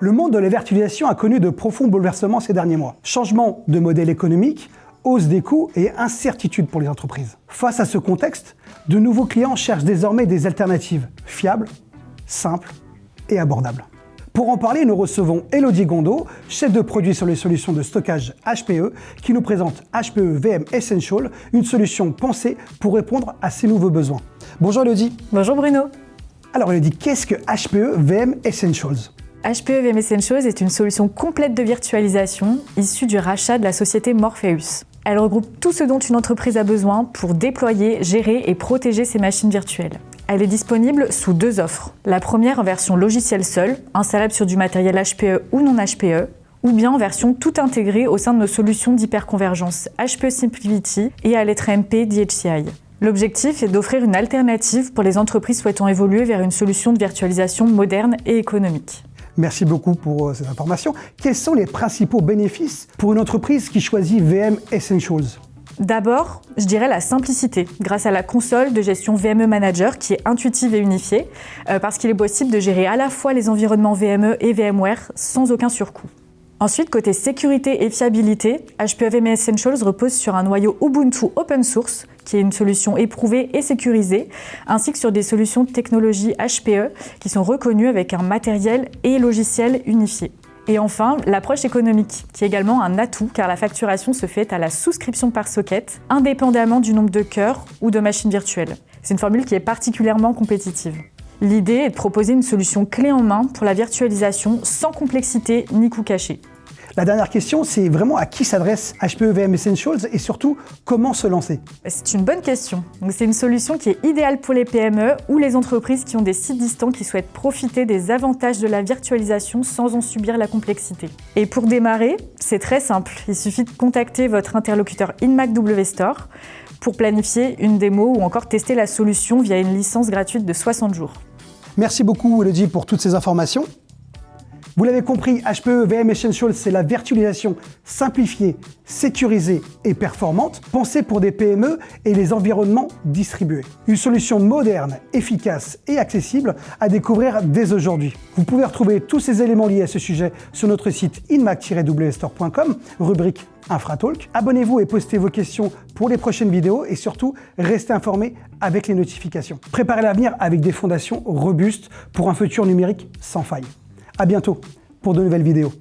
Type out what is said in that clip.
Le monde de la virtualisation a connu de profonds bouleversements ces derniers mois. Changement de modèle économique, hausse des coûts et incertitude pour les entreprises. Face à ce contexte, de nouveaux clients cherchent désormais des alternatives fiables, simples et abordables. Pour en parler, nous recevons Elodie Gondot, chef de produit sur les solutions de stockage HPE, qui nous présente HPE VM Essential, une solution pensée pour répondre à ces nouveaux besoins. Bonjour Elodie. Bonjour Bruno. Alors Elodie, qu'est-ce que HPE VM Essentials ? HPE VM Essentials est une solution complète de virtualisation issue du rachat de la société Morpheus. Elle regroupe tout ce dont une entreprise a besoin pour déployer, gérer et protéger ses machines virtuelles. Elle est disponible sous deux offres. La première en version logiciel seul, installable sur du matériel HPE ou non HPE, ou bien en version tout intégrée au sein de nos solutions d'hyperconvergence HPE SimpliVity et à lettre MP DHCI. L'objectif est d'offrir une alternative pour les entreprises souhaitant évoluer vers une solution de virtualisation moderne et économique. Merci beaucoup pour ces informations. Quels sont les principaux bénéfices pour une entreprise qui choisit VM Essentials ? D'abord, je dirais la simplicité, grâce à la console de gestion VME Manager qui est intuitive et unifiée, parce qu'il est possible de gérer à la fois les environnements VME et VMware sans aucun surcoût. Ensuite, côté sécurité et fiabilité, HPE VM Essentials repose sur un noyau Ubuntu open source, qui est une solution éprouvée et sécurisée, ainsi que sur des solutions de technologie HPE qui sont reconnues avec un matériel et logiciel unifiés. Et enfin, l'approche économique, qui est également un atout car la facturation se fait à la souscription par socket, indépendamment du nombre de cœurs ou de machines virtuelles. C'est une formule qui est particulièrement compétitive. L'idée est de proposer une solution clé en main pour la virtualisation sans complexité ni coût caché. La dernière question, c'est vraiment à qui s'adresse HPE VM Essentials et surtout, comment se lancer ? C'est une bonne question. C'est une solution qui est idéale pour les PME ou les entreprises qui ont des sites distants qui souhaitent profiter des avantages de la virtualisation sans en subir la complexité. Et pour démarrer, c'est très simple. Il suffit de contacter votre interlocuteur InMac WStore pour planifier une démo ou encore tester la solution via une licence gratuite de 60 jours. Merci beaucoup Elodie pour toutes ces informations. Vous l'avez compris, HPE VM Essentials, c'est la virtualisation simplifiée, sécurisée et performante, pensée pour des PME et les environnements distribués. Une solution moderne, efficace et accessible à découvrir dès aujourd'hui. Vous pouvez retrouver tous ces éléments liés à ce sujet sur notre site inmac-wstore.com, rubrique Infratalk. Abonnez-vous et postez vos questions pour les prochaines vidéos et surtout, restez informés avec les notifications. Préparez l'avenir avec des fondations robustes pour un futur numérique sans faille. À bientôt pour de nouvelles vidéos.